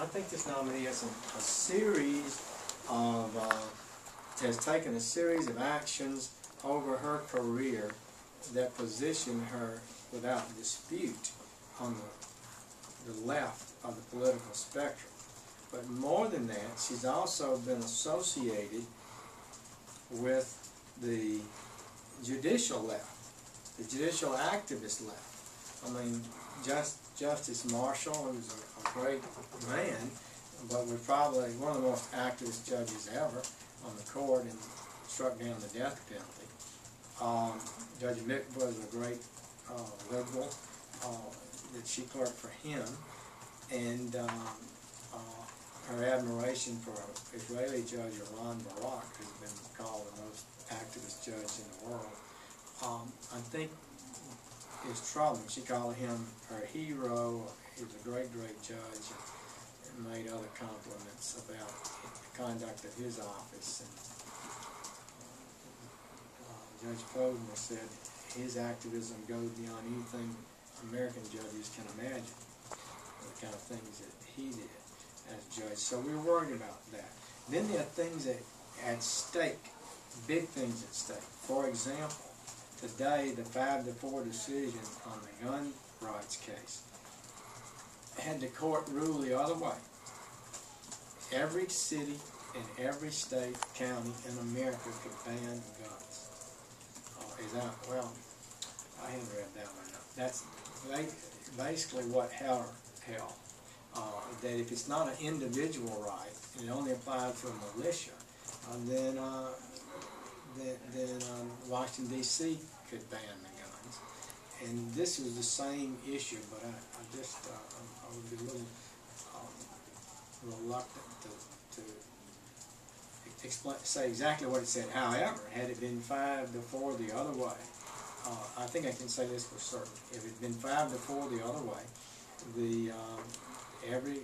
I think this nominee has a series of, has taken a series of actions over her career that position her without dispute on the left of the political spectrum. But more than that, she's also been associated with the judicial left, the judicial activist left. I mean, Justice Marshall was a great man, but was probably one of the most activist judges ever on the court and struck down the death penalty. Judge Mick was a great liberal that she clerked for him, and her admiration for Israeli Judge Ron Barak, who's been called the most activist judge in the world, I think is troubling. She called him her hero. He was a great, great judge, and made other compliments about the conduct of his office. And Judge Posner said his activism goes beyond anything American judges can imagine, the kind of things that he did as judge. So we were worried about that. Then there are things at stake, big things at stake. For example, today the 5-4 decision on the gun rights case had the court rule the other way. Every city and every state, county in America could ban guns. Well, I haven't read that one. That's basically what Heller held. That if it's not an individual right, and it only applies to a militia, then Washington, D.C. could ban the guns. And this was the same issue, but I would be a little reluctant to say exactly what it said. However, had it been 5-4 the other way, I think I can say this for certain. If it had been 5-4 the other way, every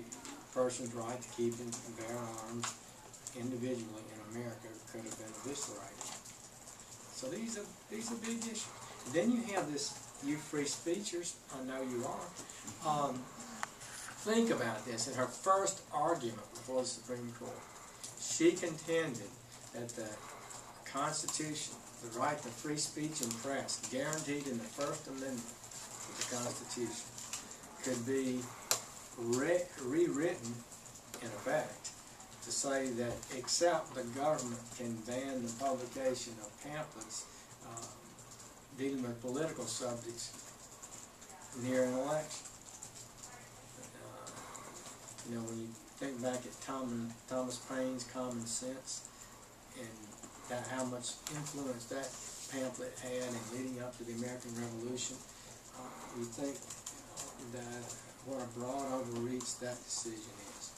person's right to keep and bear arms individually in America could have been eviscerated. So these are big issues. And then you have this, you free speechers, I know you are. Think about this. In her first argument before the Supreme Court, she contended that the Constitution, the right to free speech and press, guaranteed in the First Amendment of the Constitution, could be rewritten, in effect, to say that except the government can ban the publication of pamphlets dealing with political subjects near an election. When you think back at Thomas Paine's Common Sense and how much influence that pamphlet had in leading up to the American Revolution, you think that what a broad overreach that decision is.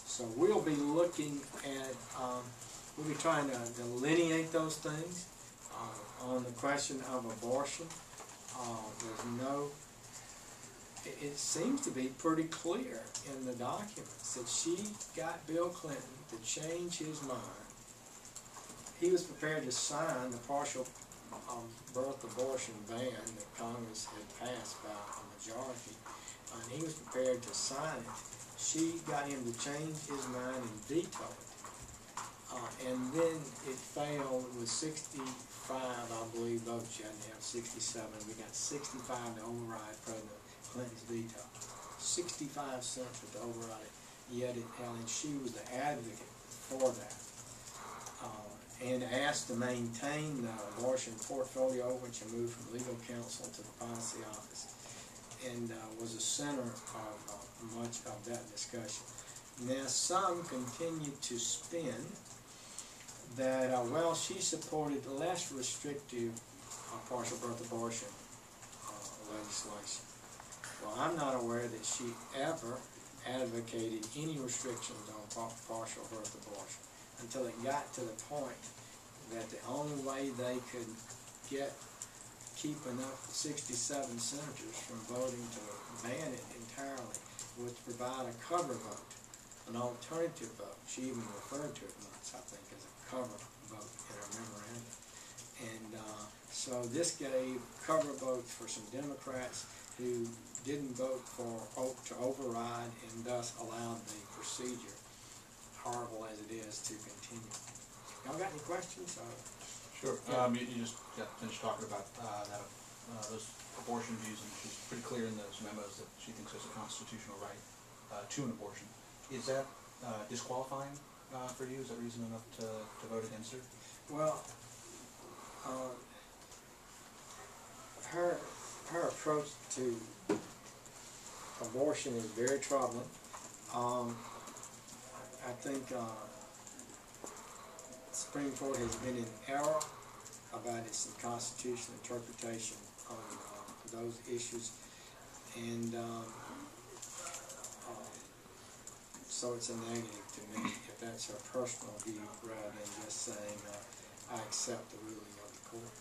So we'll be looking at, we'll be trying to delineate those things on the question of abortion. It seems to be pretty clear in the documents that she got Bill Clinton to change his mind. He was prepared to sign the partial birth abortion ban that Congress had passed by a majority, and he was prepared to sign it. She got him to change his mind and veto it. And then it failed with 65, I believe, votes. You had to have 67. We got 65 to override President Clinton's veto. 65 senators to override it. Yet it held, and she was the advocate for that. And asked to maintain the abortion portfolio, which she moved from legal counsel to the policy office, and was the center of much of that discussion. Now, some continue to spin that, well, she supported less restrictive partial birth abortion legislation. Well, I'm not aware that she ever advocated any restrictions on partial birth abortion until it got to the point that the only way they could keep enough 67 senators from voting to ban it entirely was to provide a cover vote, an alternative vote. She even referred to it once, I think, as a cover vote in her memorandum. And so this gave cover votes for some Democrats who didn't vote to override, and thus allowed the procedure, horrible as it is, to continue. Y'all got any questions? Sure. Yeah. You just got finished talking about those abortion views, and she's pretty clear in those memos that she thinks there's a constitutional right to an abortion. Is that disqualifying for you? Is that reason enough to vote against her? Well, her approach to abortion is very troubling. I think the Supreme Court has been in error about its constitutional interpretation on those issues, and so it's a negative to me if that's her personal view rather than just saying I accept the ruling of the court.